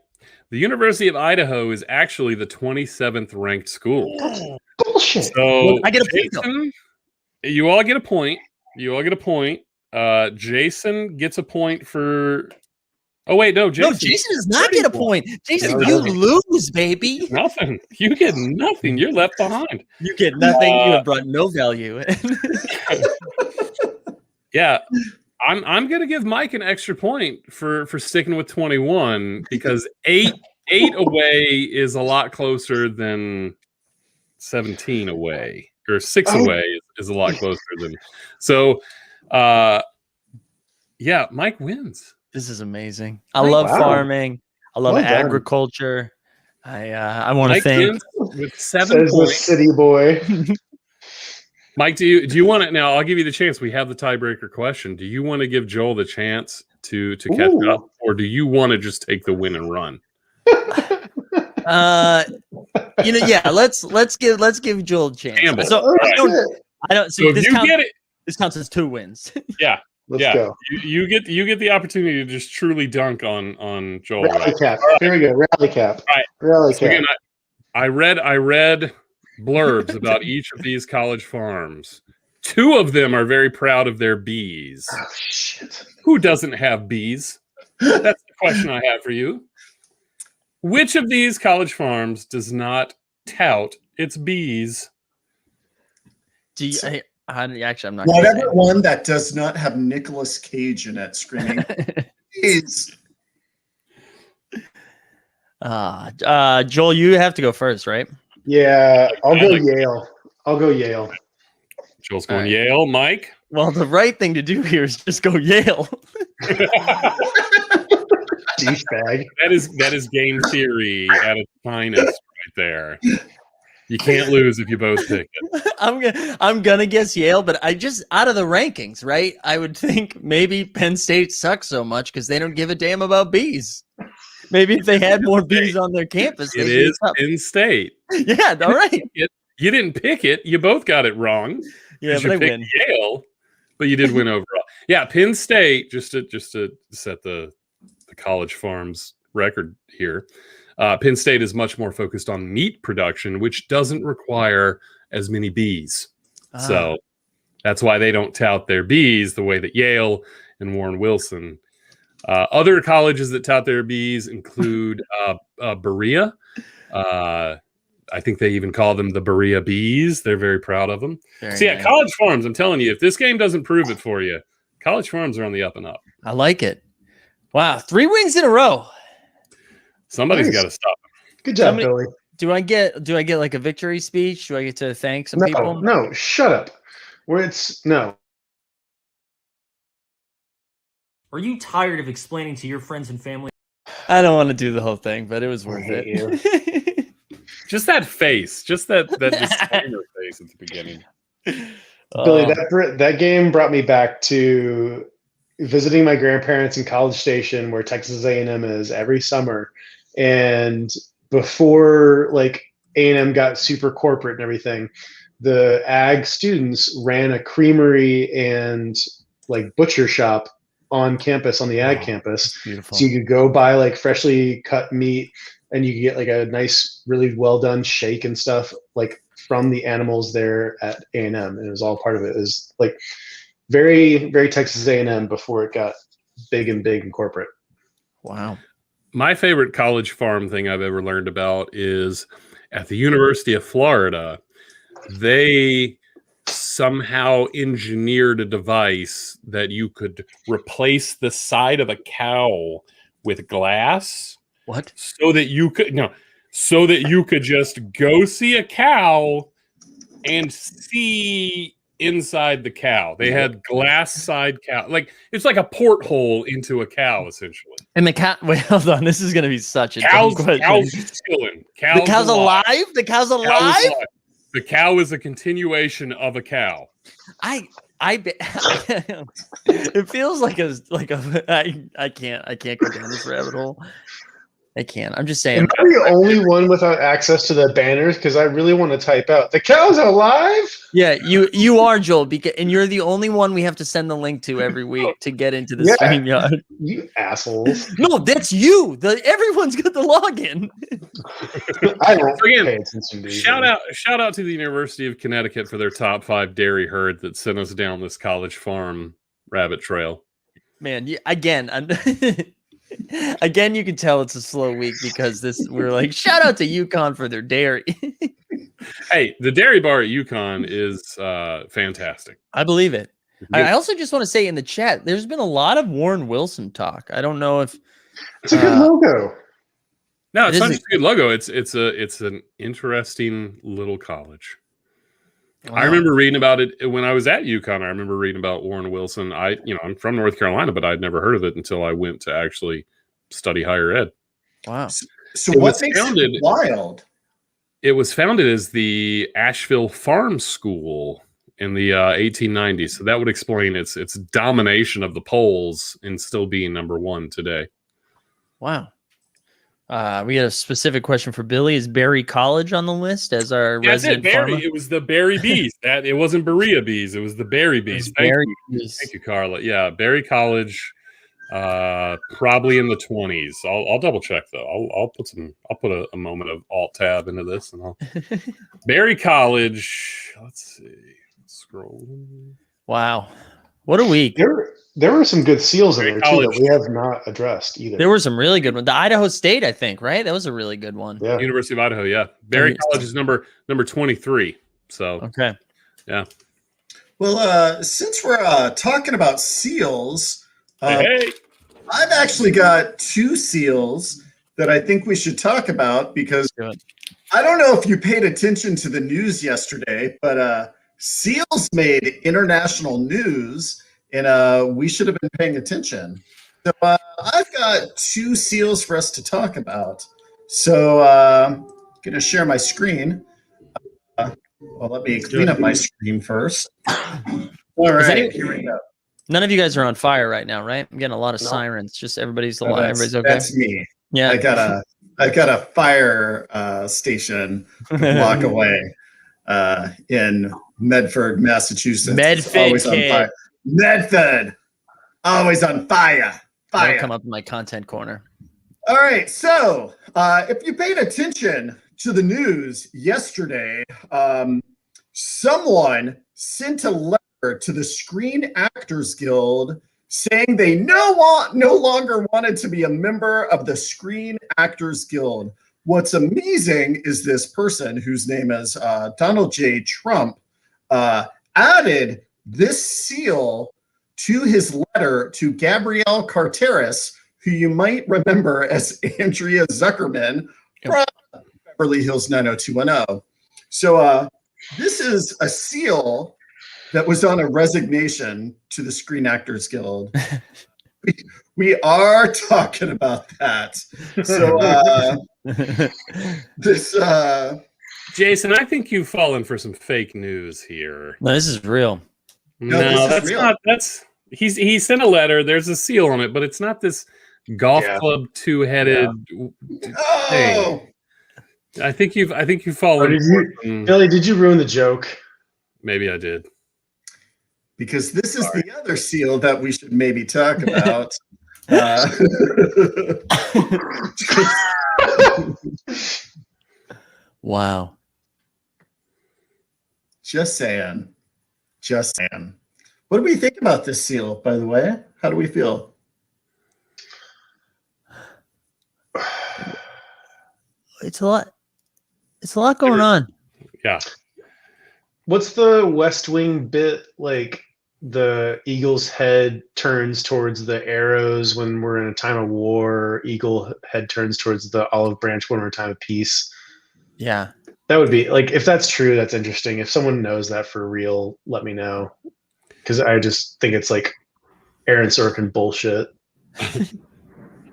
The University of Idaho is actually the 27th ranked school. That's bullshit. So I get a Jason, you all get a point. Jason gets a point for. Oh wait, no, Jason. No, Jason does not get a point. Jason, you lose, baby. Nothing. You get nothing. You're left behind. You get nothing. You have brought no value. Yeah, I'm gonna give Mike an extra point for sticking with 21 because eight away is a lot closer than 17 away, or 6 away is a lot closer than. So, yeah, Mike wins. This is amazing. I love farming. I love agriculture. I want to thank with 7 Says points. The city boy. Mike, do you want to now? I'll give you the chance. We have the tiebreaker question. Do you want to give Joel the chance to catch up, or do you want to just take the win and run? Let's give Joel a chance. Gamble. So I don't see. So if you get it, this counts as 2 wins. Yeah. Let's go. You get the opportunity to just truly dunk on Joel. Rally cap. Right. Here we go. Rally cap. All right. Rally cap. Again, I read blurbs about each of these college farms. 2 of them are very proud of their bees. Oh shit! Who doesn't have bees? That's the question I have for you. Which of these college farms does not tout its bees? Actually, I'm not. Whatever one that does not have Nicolas Cage in it screaming is. Joel, you have to go first, right? Yeah, I'll go Yale. I'll go Yale. Joel's going Yale. Mike? Well, the right thing to do here is just go Yale. Douchebag. That is game theory at its finest right there. You can't lose if you both pick it. I'm gonna guess Yale, but I just out of the rankings, right? I would think maybe Penn State sucks so much because they don't give a damn about bees. Maybe if they had more bees on their campus, it is Penn State. Yeah, all right. You didn't pick it. You both got it wrong. Yeah, but I win. Yale, but you did win overall. Yeah, Penn State, just to set the College Farms record here. Penn State is much more focused on meat production, which doesn't require as many bees. So that's why they don't tout their bees the way that Yale and Warren Wilson. Other colleges that tout their bees include Berea. I think they even call them the Berea Bees. They're very proud of them. Nice. College Farms, I'm telling you, if this game doesn't prove it for you, College Farms are on the up and up. I like it. Wow, 3 wins in a row. Somebody's got to stop them. Good job, Billy. Do I get like a victory speech? Do I get to thank some people? No, shut up. No. Are you tired of explaining to your friends and family? I don't want to do the whole thing, but it was worth it. Just that face, just that disclaimer face at the beginning. Billy, that game brought me back to visiting my grandparents in College Station, where Texas A&M is, every summer. And before like A&M got super corporate and everything, the ag students ran a creamery and like butcher shop on campus, on the ag campus. Beautiful. So you could go buy like freshly cut meat, and you could get like a nice, really well done shake and stuff like from the animals there at A&M. And it was all part of it. It was like very, very Texas A&M before it got big and corporate. Wow. My favorite College Farm thing I've ever learned about is at the University of Florida. They somehow engineered a device that you could replace the side of a cow with glass. What? So that you could just go see a cow and see inside the cow. They had glass side cow. Like it's like a porthole into a cow, essentially. And the cow, wait, hold on. This is going to be such a dumb question. Cow's chilling. The cow's alive? The cow's alive? The cow is a continuation of a cow. It feels like I can't go down this rabbit hole. I can't. I'm just saying. Am I the only one without access to the banners? Because I really want to type out, the cow's alive? Yeah, you are, Joel, and you're the only one we have to send the link to every week to get into the StreamYard. You assholes. No, that's you. Everyone's got the login. I won't pay attention to you. Shout out to the University of Connecticut for their top 5 dairy herd that sent us down this College Farm rabbit trail. Man, again, you can tell it's a slow week because we're like, shout out to UConn for their dairy. Hey, the dairy bar at UConn is fantastic. I believe it. I also just want to say in the chat, there's been a lot of Warren Wilson talk. I don't know if it's a good logo. No, it's not just a good logo. It's an interesting little college. Wow. I remember reading about it when I was at UConn. I remember reading about Warren Wilson. I'm from North Carolina, but I'd never heard of it until I went to actually study higher ed. Wow. So what makes it wild? It was founded as the Asheville Farm School in the 1890s. So that would explain its domination of the polls and still being number 1 today. Wow. We had a specific question for Billy. Is Berry College on the list as our resident farmer? It was the Berry Bees. It wasn't Berea Bees. It was the Berry Bees. Thank you, Carla. Yeah, Berry College, probably in the 20s. I'll double check though. I'll put a moment of Alt Tab into this, and Berry College. Let's see. Scroll. Wow, what a week! There were some good seals in there too that we have not addressed either. There were some really good ones. The Idaho State, I think, right? That was a really good one. Yeah. University of Idaho, yeah. Berry College is number 23. So okay. Yeah. Well, since we're talking about seals, hey. I've actually got 2 seals that I think we should talk about because I don't know if you paid attention to the news yesterday, but seals made international news. And we should have been paying attention. So I've got 2 seals for us to talk about. So I'm going to share my screen. Let me clean up my screen first. All right, here we go. None of you guys are on fire right now, right? I'm getting a lot of sirens. Just everybody's alive. Everybody's okay. That's me. Yeah, I got a fire station a block away in Medford, Massachusetts. Medford, Medford. Always on fire. That'll come up in my content corner. All right. So if you paid attention to the news yesterday, someone sent a letter to the Screen Actors Guild saying they no longer wanted to be a member of the Screen Actors Guild. What's amazing is this person, whose name is Donald J. Trump, added this seal to his letter to Gabrielle Carteris, who you might remember as Andrea Zuckerman from Beverly Hills 90210. So this is a seal that was on a resignation to the Screen Actors Guild. We are talking about that. So this Jason, I think you've fallen for some fake news here. No, this is real. No, that's real. Not. That's he sent a letter. There's a seal on it, but it's not this golf club two-headed thing. I think you've fallen. Billy, did you ruin the joke? Maybe I did. Because this is the other seal that we should maybe talk about. Wow. Just saying. What do we think about this seal, by the way? How do we feel? It's a lot going on. Yeah. What's the West Wing bit like? The eagle's head turns towards the arrows when we're in a time of war. Eagle head turns towards the olive branch when we're in a time of peace. Yeah. That would be like, if that's true, that's interesting. If someone knows that for real, let me know. Because I just think it's like Aaron Sorkin bullshit.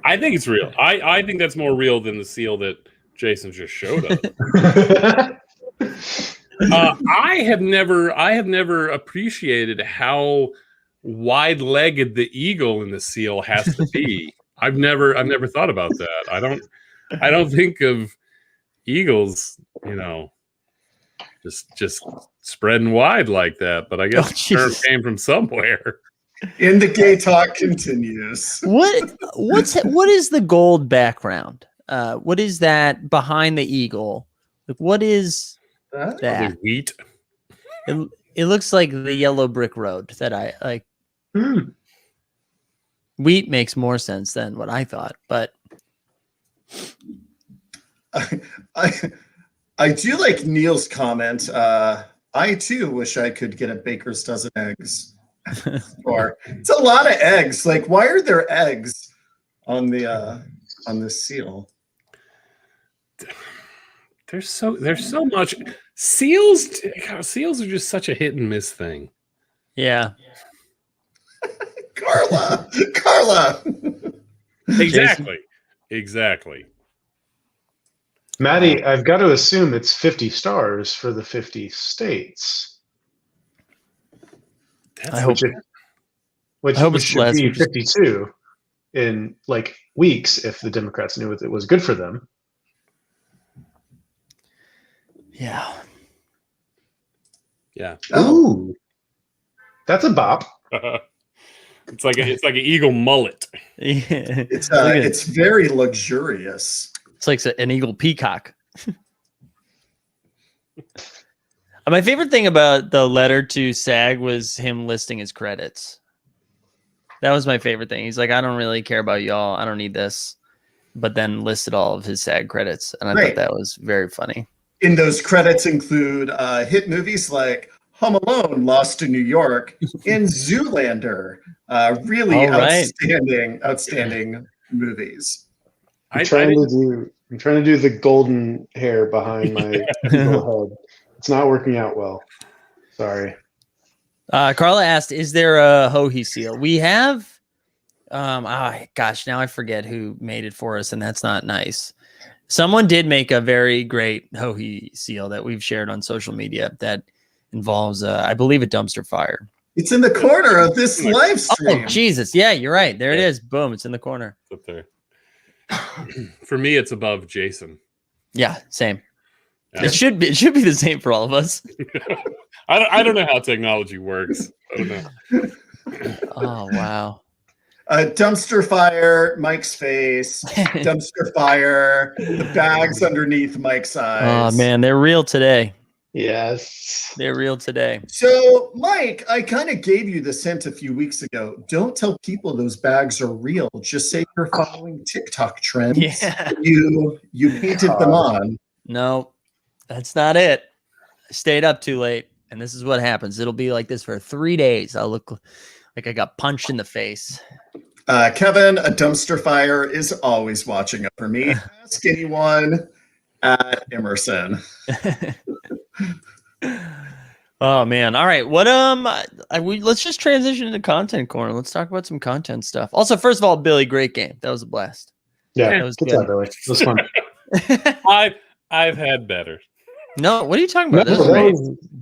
I think it's real. I think that's more real than the seal that Jason just showed us. I have never appreciated how wide-legged the eagle in the seal has to be. I've never thought about that. I don't think of eagles, just spreading wide like that. But I guess the term came from somewhere. In the gay talk continues. What is the gold background? What is that behind the eagle? Like, what is that? Wheat. It looks like the yellow brick road that I like. Wheat makes more sense than what I thought, but I do like Neil's comment. I too wish I could get a baker's dozen eggs. Or it's a lot of eggs. Like, why are there eggs on the seal? There's so much seals. Seals are just such a hit and miss thing. Yeah. Carla. Exactly. Maddie, I've got to assume it's 50 stars for the 50 states. I hope which should be 52 in like weeks if the Democrats knew it was good for them. Yeah. Ooh, that's a bop. It's like an eagle mullet. Yeah. It's very luxurious. It's like an eagle peacock. My favorite thing about the letter to SAG was him listing his credits. That was my favorite thing. He's like, I don't really care about y'all. I don't need this. But then listed all of his SAG credits. And I thought that was very funny. In those credits include hit movies like Home Alone, Lost in New York, and Zoolander. Really outstanding movies. I'm trying to do the golden hair behind my eagle head. It's not working out well. Sorry. Carla asked, is there a Hohe seal? We have, now I forget who made it for us, and that's not nice. Someone did make a very great Hohe seal that we've shared on social media that involves, I believe, a dumpster fire. It's in the corner of this live stream. Oh, Jesus. Yeah, you're right. There it is. Boom. It's in the corner. It's up there. For me, it's above Jason. Yeah, same. Yeah. It should be the same for all of us. I don't know how technology works. I don't know. Oh, wow. Dumpster fire, Mike's face. Dumpster fire, the bags underneath Mike's eyes. Oh man, they're real today. Yes. They're real today. So, Mike, I kind of gave you this hint a few weeks ago. Don't tell people those bags are real. Just say you're following TikTok trends. Yeah. You painted them on. No, that's not it. I stayed up too late, and this is what happens. It'll be like this for 3 days. I'll look like I got punched in the face. Kevin, a dumpster fire is always watching up for me. Ask anyone at Emerson. Oh man! All right, what let's just transition into content corner. Let's talk about some content stuff. Also, first of all, Billy, great game. That was a blast. Yeah, that was good good. job, Billy. It was fun. I've had better. No, what are you talking about? No,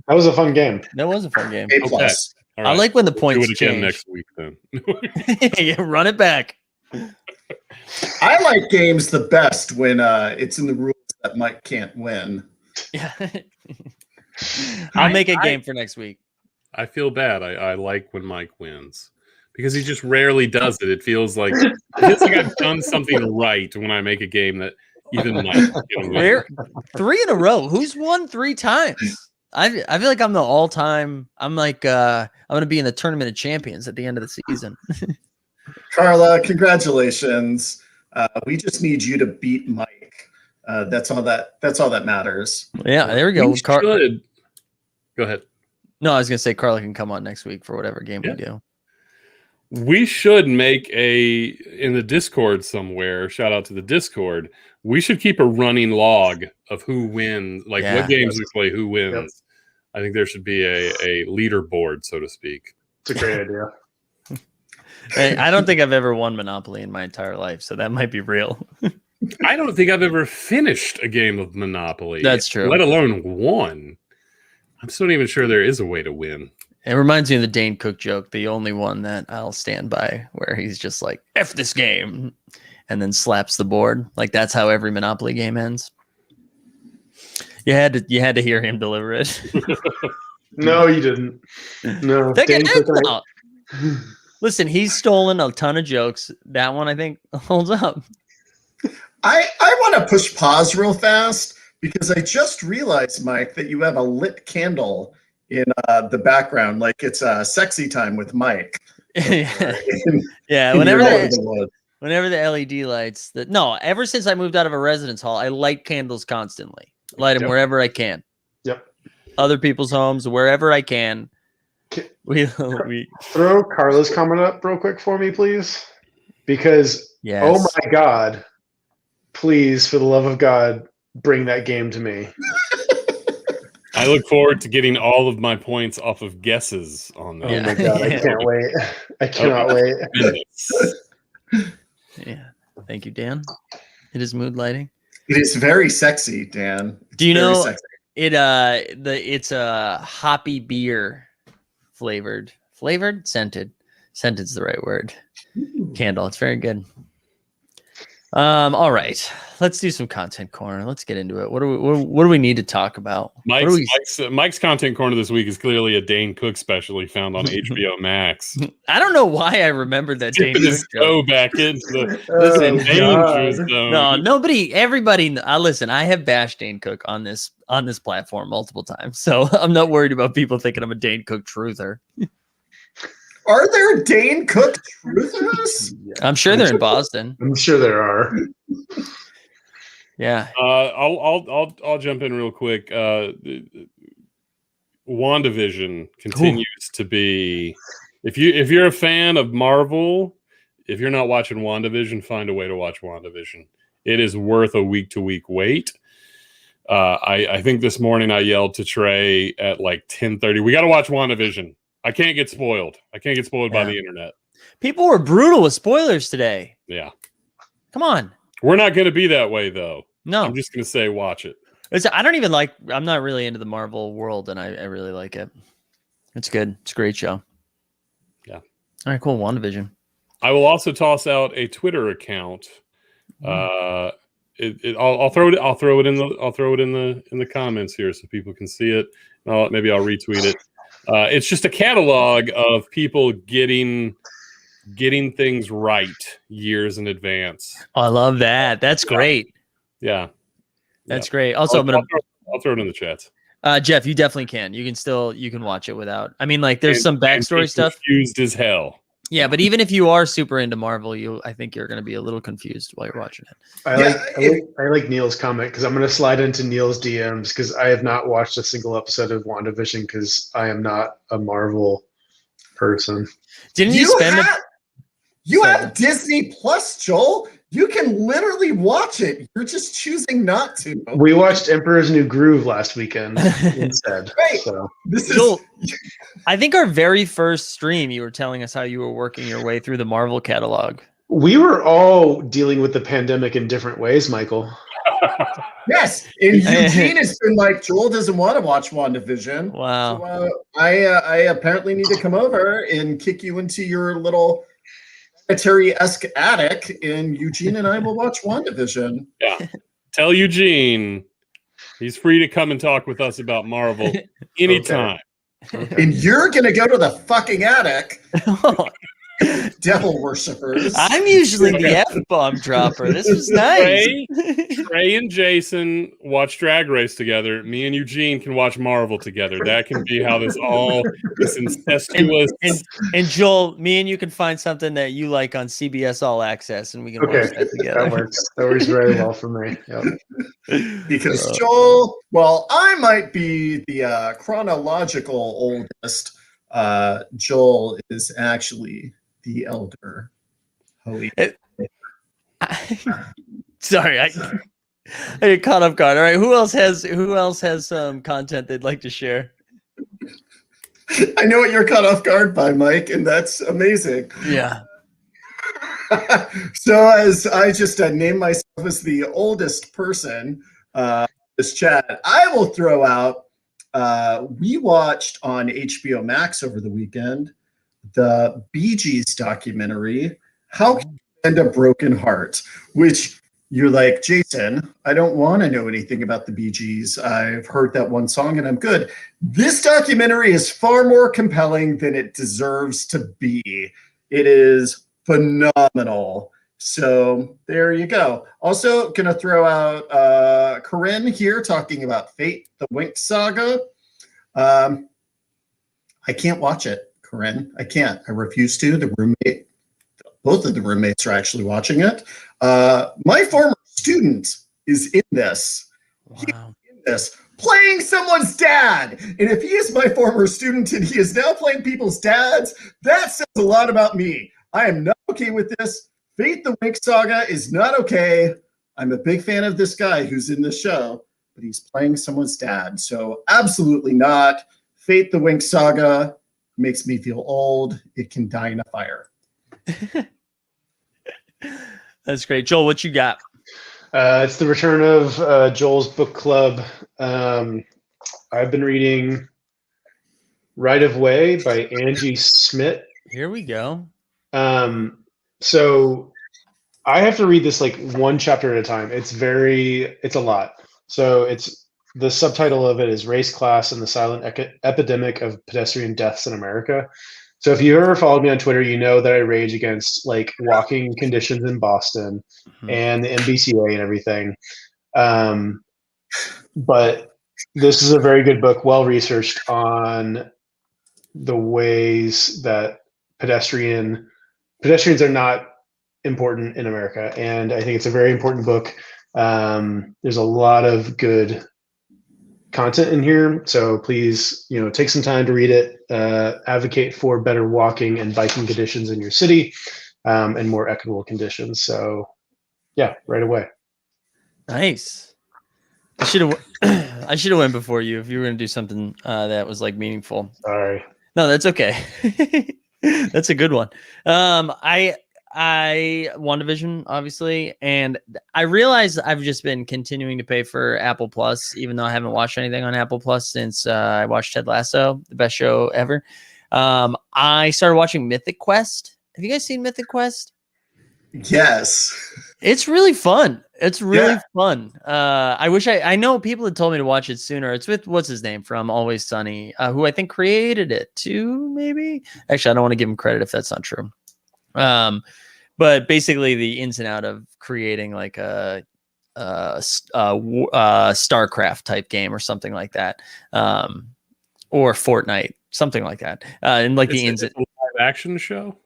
that was a fun game. That was a fun game. A+. Okay. All right. I like when the points do it again change. next week then. Yeah, run it back. I like games the best when it's in the rules that Mike can't win. Yeah. I'll make a game for next week. I feel bad. I like when Mike wins because he just rarely does it. It feels like I've done something right when I make a game that even Mike can win. 3 in a row. Who's won 3 times? I feel like I'm the all-time. I'm like I'm gonna be in the tournament of champions at the end of the season. Carla, congratulations. We just need you to beat Mike. That's all that matters. Yeah, there we go. We should. Go ahead. No, I was gonna say Carla can come on next week for whatever game we do. We should make in the Discord somewhere. Shout out to the Discord. We should keep a running log of who wins, like what games we play, who wins. Yep. I think there should be a leaderboard, so to speak. It's a great idea. I don't think I've ever won Monopoly in my entire life, so that might be real. I don't think I've ever finished a game of Monopoly. That's true. Let alone won. I'm still not even sure there is a way to win. It reminds me of the Dane Cook joke, the only one that I'll stand by, where he's just like, F this game, and then slaps the board. Like, that's how every Monopoly game ends. You had to hear him deliver it. No, you didn't. No. Listen, he's stolen a ton of jokes. That one, I think, holds up. I want to push pause real fast because I just realized, Mike, that you have a lit candle in the background, like it's sexy time with Mike. Yeah, whenever the LED lights. Ever since I moved out of a residence hall, I light candles constantly. Light them wherever I can. Yep. Other people's homes, wherever I can. We throw Carla's comment up real quick for me, please, because oh my God, please, for the love of God, bring that game to me. I look forward to getting all of my points off of guesses on that. Oh my God, I can't wait. I cannot wait. Yeah. Thank you, Dan. It is mood lighting. It is very sexy, Dan. Do you know it's a hoppy beer flavored, scented is the right word. Candle. It's very good. All right, let's do some content corner. Let's get into it. What do we need to talk about? Mike's content corner this week is clearly a Dane Cook special he found on HBO Max. I don't know why I remembered that Dane Cook go back into the danger zone. No, everybody. Listen, I have bashed Dane Cook on this platform multiple times, so I'm not worried about people thinking I'm a Dane Cook truther. Are there Dane Cook truthers? I'm sure they're in Boston. I'm sure there are. Yeah. I'll jump in real quick. WandaVision continues to be. If you're a fan of Marvel, if you're not watching WandaVision, find a way to watch WandaVision. It is worth a week-to-week wait. I think this morning I yelled to Trey at like 10:30. We got to watch WandaVision. I can't get spoiled. By the internet. People were brutal with spoilers today. Yeah. Come on. We're not going to be that way, though. No. I'm just going to say watch it. I'm not really into the Marvel world, and I really like it. It's good. It's a great show. Yeah. All right, cool. WandaVision. I will also toss out a Twitter account. I'll throw it in the comments here so people can see it. Maybe I'll retweet it. It's just a catalog of people getting getting things right years in advance. Oh, I love that. That's great. Yeah. That's great. Also, I'll throw it in the chat. Jeff, you definitely can. You can watch it without. I mean, like, there's some backstory stuff. Confused as hell. Yeah, but even if you are super into Marvel, I think you're going to be a little confused while you're watching it. I like Neil's comment because I'm going to slide into Neil's DMs because I have not watched a single episode of WandaVision because I am not a Marvel person. Didn't you spend? You have Disney Plus, Joel. You can literally watch it. You're just choosing not to. We watched Emperor's New Groove last weekend instead. Right. So. Joel, I think our very first stream, you were telling us how you were working your way through the Marvel catalog. We were all dealing with the pandemic in different ways, Michael. Yes, and Eugene has been like, Joel doesn't want to watch WandaVision. Wow. So, I apparently need to come over and kick you into your little Terry-esque attic, and Eugene and I will watch WandaVision. Yeah. Tell Eugene he's free to come and talk with us about Marvel anytime. Okay. And you're going to go to the fucking attic. Devil worshippers. I'm usually the F-bomb dropper. This was nice. Trey and Jason watch Drag Race together. Me and Eugene can watch Marvel together. That can be how this incestuous. And Joel, me and you can find something that you like on CBS All Access, and we can watch that together. That works. That works very well for me. Yep. Because Joel, well, I might be the chronological oldest. Joel is actually the elder. Sorry, I get caught off guard. All right, who else has some content they'd like to share? I know what you're caught off guard by, Mike, and that's amazing. Yeah. So as I just named myself as the oldest person, this chat, I will throw out. We watched on HBO Max over the weekend the Bee Gees documentary, How Can You Mend a Broken Heart, which you're like, Jason, I don't want to know anything about the Bee Gees. I've heard that one song and I'm good. This documentary is far more compelling than it deserves to be. It is phenomenal. So there you go. Also going to throw out Corinne here talking about Fate, the Winx Saga. I can't watch it, Corinne. I can't. I refuse to. Both of the roommates are actually watching it. My former student is in this. Wow. He's in this, playing someone's dad. And if he is my former student and he is now playing people's dads, that says a lot about me. I am not okay with this. Fate the Winx Saga is not okay. I'm a big fan of this guy who's in the show, but he's playing someone's dad. So absolutely not. Fate the Winx Saga makes me feel old. It can die in a fire. That's great. Joel, what you got? It's the return of Joel's book club. I've been reading Right of Way by Angie Schmidt. Here we go. So I have to read this like one chapter at a time. It's a lot. So the subtitle of it is Race, Class, and the Silent Epidemic of Pedestrian Deaths in America. So if you ever followed me on Twitter, you know that I rage against like walking conditions in Boston and the MBCA and everything. But this is a very good book, well-researched on the ways that pedestrians are not important in America. And I think it's a very important book. There's a lot of good content in here. So please, take some time to read it, advocate for better walking and biking conditions in your city, and more equitable conditions. So yeah, Right Away. Nice. I should have went before you if you were going to do something that was like meaningful. Sorry. No, that's okay. That's a good one. I WandaVision, obviously, and I realized I've just been continuing to pay for Apple Plus, even though I haven't watched anything on Apple Plus since I watched Ted Lasso, the best show ever. I started watching Mythic Quest. Have you guys seen Mythic Quest? Yes. It's really fun. It's really fun. I wish I know people had told me to watch it sooner. It's with what's his name from Always Sunny, who I think created it too, maybe. Actually, I don't want to give him credit if that's not true. But basically the ins and out of creating like a StarCraft type game or something like that, or Fortnite, something like that, and like the ins. It's a live action show.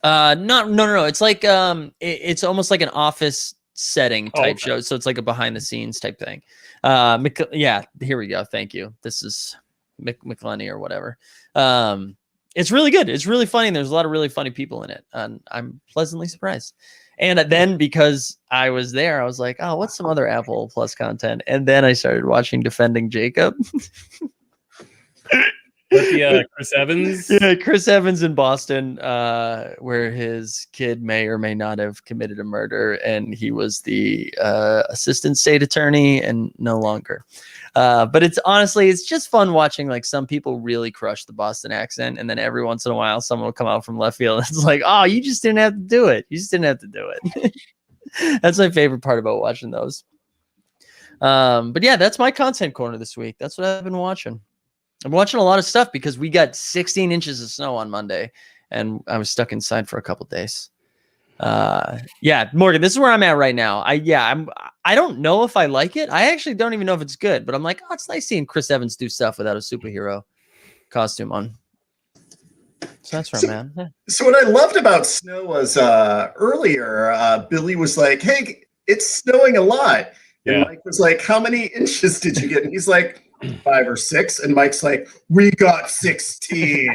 No. It's like it's almost like an office setting type show. So it's like a behind the scenes type thing. Yeah, here we go. Thank you. This is McLenny or whatever. It's really good. It's really funny. And there's a lot of really funny people in it. And I'm pleasantly surprised. And then because I was there, I was like, oh, what's some other Apple Plus content? And then I started watching Defending Jacob. With Chris Evans? Yeah, Chris Evans in Boston, where his kid may or may not have committed a murder, and he was the assistant state attorney and no longer. But it's just fun watching like some people really crush the Boston accent, and then every once in a while someone will come out from left field and it's like, oh, you just didn't have to do it. You just didn't have to do it. That's my favorite part about watching those. But yeah, that's my content corner this week. That's what I've been watching. I'm watching a lot of stuff because we got 16 inches of snow on Monday and I was stuck inside for a couple days. Yeah, Morgan, this is where I'm at right now. I don't know if I like it. I actually don't even know if it's good, but I'm like, oh, it's nice seeing Chris Evans do stuff without a superhero costume on. So that's where I'm at. So what I loved about snow was earlier, Billy was like, hey, it's snowing a lot. And Mike was like, how many inches did you get? And he's like, 5 or 6. And Mike's like, we got 16.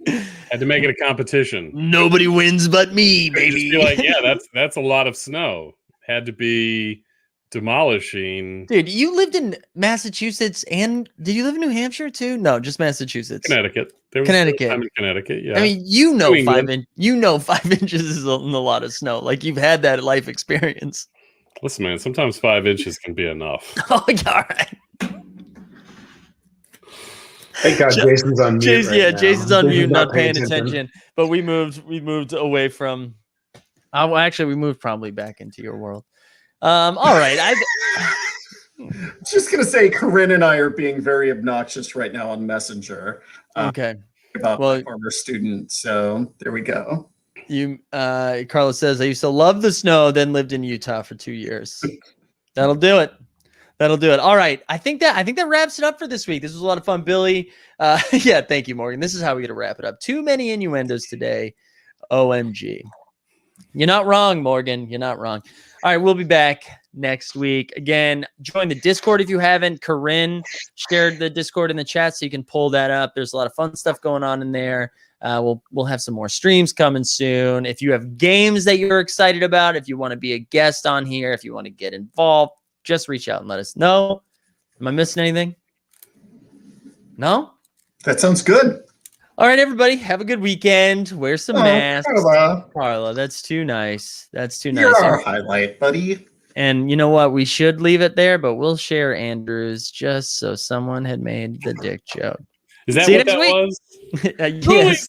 Had to make it a competition. Nobody wins but me, baby. Just be like, yeah, that's a lot of snow. Had to be demolishing. Dude, you lived in Massachusetts, and did you live in New Hampshire too? No, just Massachusetts. Connecticut. There was time in Connecticut. Yeah. I mean, 5 inches is a lot of snow. Like you've had that life experience. Listen, man, sometimes 5 inches can be enough. Oh, all right. Thank God Jason's on mute. Jason's on mute, not paying attention. But we moved away from. Actually, we moved probably back into your world. All right. Just gonna say, Corinne and I are being very obnoxious right now on Messenger. Okay. About my former student. So there we go. Carlos says, I used to love the snow, then lived in Utah for 2 years. That'll do it. All right. I think that wraps it up for this week. This was a lot of fun, Billy. Yeah, thank you, Morgan. This is how we get to wrap it up. Too many innuendos today. OMG. You're not wrong, Morgan. You're not wrong. All right, we'll be back next week. Again, join the Discord if you haven't. Corinne shared the Discord in the chat, so you can pull that up. There's a lot of fun stuff going on in there. We'll have some more streams coming soon. If you have games that you're excited about, if you want to be a guest on here, if you want to get involved, just reach out and let us know. Am I missing anything? No? That sounds good. All right, everybody. Have a good weekend. Wear some masks. Carla, that's too nice. You're our highlight, buddy. And you know what? We should leave it there, but we'll share Andrew's just so someone had made the dick joke. Is that what that was? Yes.